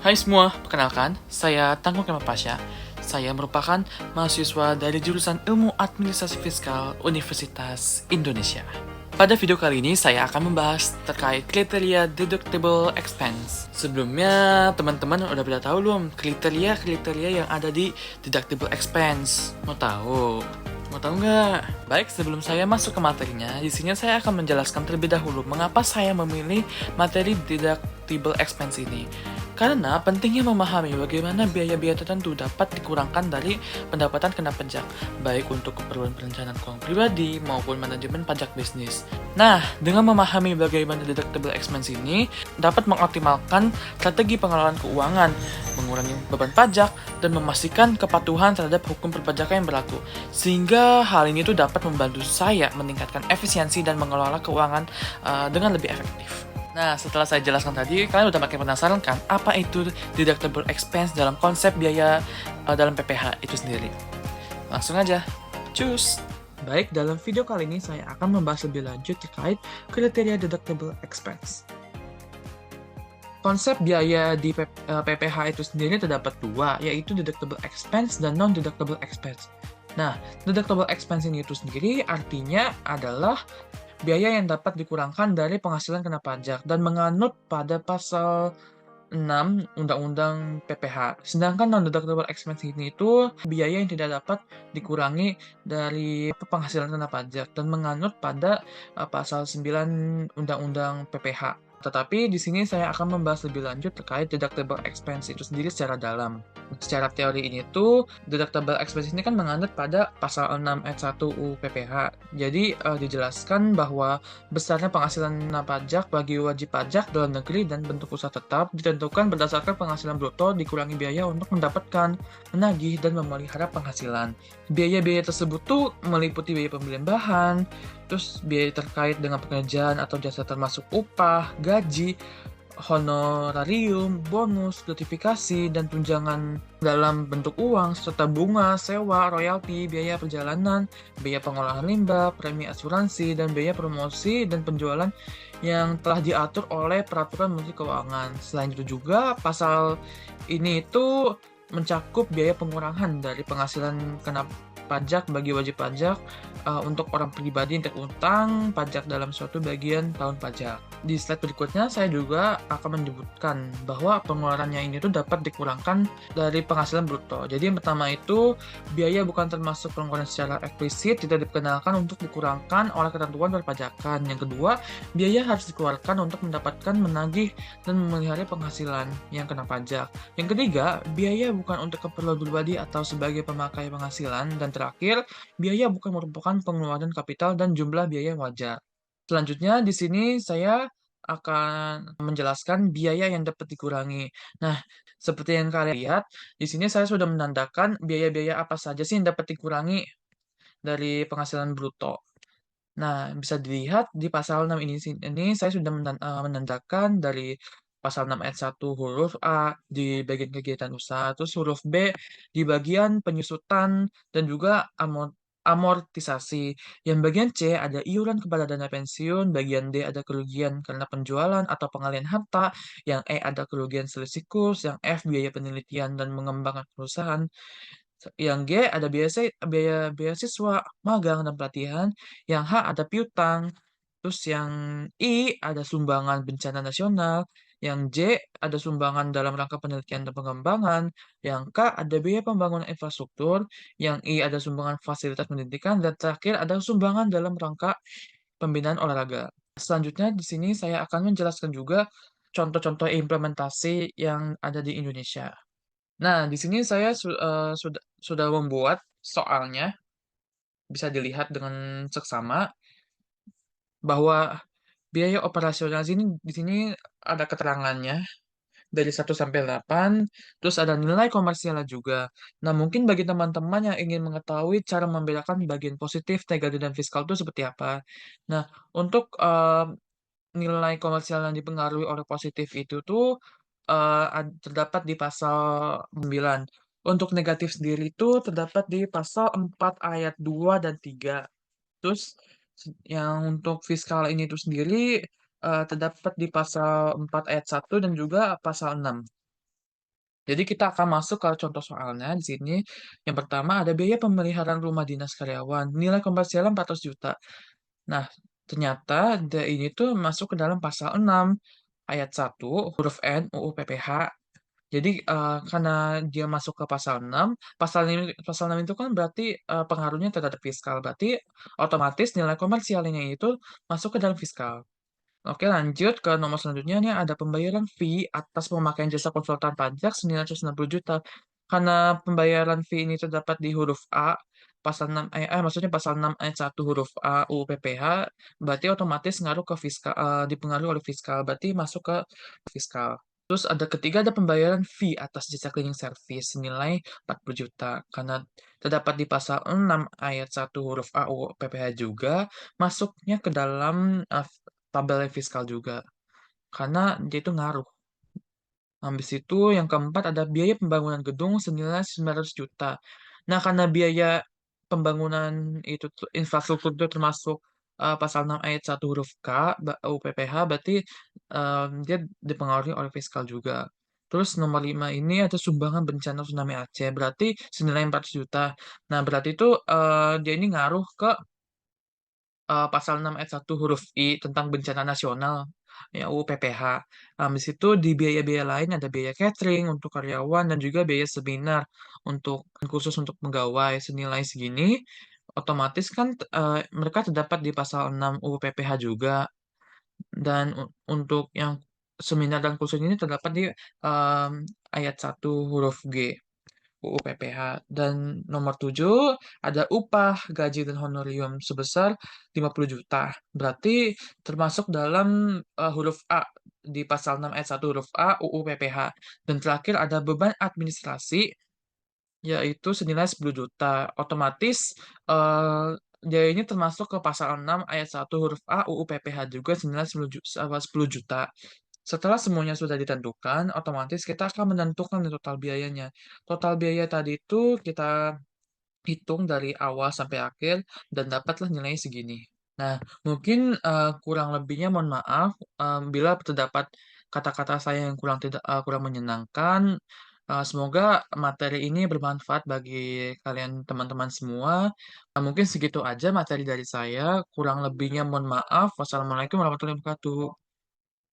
Hai semua, perkenalkan, saya Tanggung Pasha. Saya merupakan mahasiswa dari jurusan Ilmu Administrasi Fiskal Universitas Indonesia. Pada video kali ini, saya akan membahas terkait kriteria deductible expense. Sebelumnya, teman-teman udah pada tahu belum kriteria yang ada di deductible expense? Mau tahu? Mau tahu nggak? Baik, sebelum saya masuk ke materinya, di sini saya akan menjelaskan terlebih dahulu mengapa saya memilih materi deductible expense ini. Karena pentingnya memahami bagaimana biaya-biaya tertentu dapat dikurangkan dari pendapatan kena pajak, baik untuk keperluan perencanaan keuangan pribadi maupun manajemen pajak bisnis. Nah, dengan memahami bagaimana deductible expense ini, dapat mengoptimalkan strategi pengelolaan keuangan, mengurangi beban pajak, dan memastikan kepatuhan terhadap hukum perpajakan yang berlaku. Sehingga hal ini tuh dapat membantu saya meningkatkan efisiensi dan mengelola keuangan dengan lebih efektif. Nah, setelah saya jelaskan tadi, kalian udah makin penasaran kan apa itu deductible expense dalam konsep biaya dalam PPh itu sendiri? Langsung aja, cus! Baik, dalam video kali ini saya akan membahas lebih lanjut terkait kriteria deductible expense. Konsep biaya di PPh itu sendiri terdapat dua, yaitu deductible expense dan non-deductible expense. Nah, deductible expense ini itu sendiri artinya adalah biaya yang dapat dikurangkan dari penghasilan kena pajak dan menganut pada pasal 6 Undang-Undang PPh. Sedangkan non-deductible expense ini itu biaya yang tidak dapat dikurangi dari penghasilan kena pajak dan menganut pada pasal 9 Undang-Undang PPh. Tetapi di sini saya akan membahas lebih lanjut terkait deductible expense itu sendiri secara dalam. Secara teori ini tuh, deductible expense ini kan menganut pada pasal 6 ayat 1 UU PPh. Jadi dijelaskan bahwa besarnya penghasilan pajak bagi wajib pajak dalam negeri dan bentuk usaha tetap ditentukan berdasarkan penghasilan bruto dikurangi biaya untuk mendapatkan, menagih, dan memelihara penghasilan. Biaya-biaya tersebut tuh meliputi biaya pembelian bahan, terus biaya terkait dengan pekerjaan atau jasa termasuk upah, gaji, honorarium, bonus, gratifikasi, dan tunjangan dalam bentuk uang, serta bunga, sewa, royalti, biaya perjalanan, biaya pengolahan limbah, premi asuransi, dan biaya promosi dan penjualan yang telah diatur oleh Peraturan Menteri Keuangan. Selain itu juga, pasal ini itu mencakup biaya pengurangan dari penghasilan kena pajak bagi wajib pajak untuk orang pribadi yang terutang pajak dalam suatu bagian tahun pajak. Di slide berikutnya, saya juga akan menyebutkan bahwa pengeluarannya ini tuh dapat dikurangkan dari penghasilan bruto. Jadi yang pertama itu, biaya bukan termasuk pengeluaran secara eksplisit, tidak diperkenalkan untuk dikurangkan oleh ketentuan perpajakan. Yang kedua, biaya harus dikeluarkan untuk mendapatkan, menagih, dan memelihara penghasilan yang kena pajak. Yang ketiga, biaya bukan untuk keperluan pribadi atau sebagai pemakai penghasilan. Dan terakhir, biaya bukan merupakan pengeluaran kapital dan jumlah biaya wajar. Selanjutnya, di sini saya akan menjelaskan biaya yang dapat dikurangi. Nah, seperti yang kalian lihat, di sini saya sudah menandakan biaya-biaya apa saja sih yang dapat dikurangi dari penghasilan bruto. Nah, bisa dilihat di pasal 6 ini saya sudah menandakan dari pasal 6 ayat 1 huruf A di bagian kegiatan usaha, terus huruf B di bagian penyusutan dan juga amortisasi. Yang bagian C ada iuran kepada dana pensiun, bagian D ada kerugian karena penjualan atau pengalihan harta, yang E ada kerugian selisih kurs, yang F biaya penelitian dan mengembangkan perusahaan, yang G ada biaya beasiswa, magang, dan pelatihan, yang H ada piutang, terus yang I ada sumbangan bencana nasional, yang J ada sumbangan dalam rangka penelitian dan pengembangan, yang K ada biaya pembangunan infrastruktur, yang I ada sumbangan fasilitas pendidikan, dan terakhir ada sumbangan dalam rangka pembinaan olahraga. Selanjutnya di sini saya akan menjelaskan juga contoh-contoh implementasi yang ada di Indonesia. Nah, di sini saya sudah membuat soalnya, bisa dilihat dengan seksama bahwa biaya operasional di sini ada keterangannya dari 1 sampai 8, terus ada nilai komersialnya juga. Nah, mungkin bagi teman-teman yang ingin mengetahui cara membedakan bagian positif, negatif, dan fiskal itu seperti apa. Nah, untuk nilai komersial yang dipengaruhi oleh positif itu tuh terdapat di pasal 9. Untuk negatif sendiri itu terdapat di pasal 4 ayat 2 dan 3. Terus yang untuk fiskal ini tuh sendiri terdapat di pasal 4 ayat 1 dan juga pasal 6. Jadi kita akan masuk ke contoh soalnya di sini. Yang pertama ada biaya pemeliharaan rumah dinas karyawan, nilai komersialnya 400 juta. Nah, ternyata ini tuh masuk ke dalam pasal 6 ayat 1 huruf N UU PPH. Jadi, karena dia masuk ke pasal 6, pasal 6 itu kan berarti, pengaruhnya terhadap fiskal, berarti otomatis nilai komersialnya itu masuk ke dalam fiskal. Oke, lanjut ke nomor selanjutnya nih ada pembayaran fee atas pemakaian jasa konsultan pajak senilai 160 juta. Karena pembayaran fee ini terdapat di huruf A, pasal 6 maksudnya pasal 6 ayat 1 huruf A UU PPH, berarti otomatis ngaruh ke fiskal, dipengaruhi oleh fiskal, berarti masuk ke fiskal. Terus ada ketiga ada pembayaran fee atas jasa cleaning service senilai 40 juta. Karena terdapat di pasal 6 ayat 1 huruf A UU PPH juga, masuknya ke dalam tabel fiskal juga, karena dia itu ngaruh. Habis itu yang keempat ada biaya pembangunan gedung senilai 900 juta. Nah, karena biaya pembangunan itu infrastruktur itu termasuk pasal 6 ayat 1 huruf K UPPH berarti dia dipengaruhi oleh fiskal juga. Terus nomor 5 ini ada sumbangan bencana tsunami Aceh berarti senilai 400 juta. Nah, berarti itu dia ini ngaruh ke pasal 6 ayat 1 huruf I tentang bencana nasional ya UU PPH. Habis itu di biaya-biaya lain ada biaya catering untuk karyawan dan juga biaya seminar untuk khusus untuk pegawai senilai segini. Otomatis kan mereka terdapat di pasal 6 UU PPH juga dan untuk yang seminar dan kursus ini terdapat di ayat 1 huruf G. UU PPH. Dan nomor 7 ada upah, gaji, dan honorium sebesar 50 juta. Berarti termasuk dalam huruf A di pasal 6 ayat 1 huruf A UU PPH. Dan terakhir ada beban administrasi yaitu senilai 10 juta. Otomatis eh, dia ini termasuk ke pasal 6 ayat 1 huruf A UU PPH juga senilai 10 juta. Setelah semuanya sudah ditentukan, otomatis kita akan menentukan nih total biayanya. Total biaya tadi itu kita hitung dari awal sampai akhir dan dapatlah nilainya segini. Nah, mungkin kurang lebihnya mohon maaf bila terdapat kata-kata saya yang kurang menyenangkan. Semoga materi ini bermanfaat bagi kalian teman-teman semua. Mungkin segitu aja materi dari saya. Kurang lebihnya mohon maaf. Wassalamualaikum warahmatullahi wabarakatuh.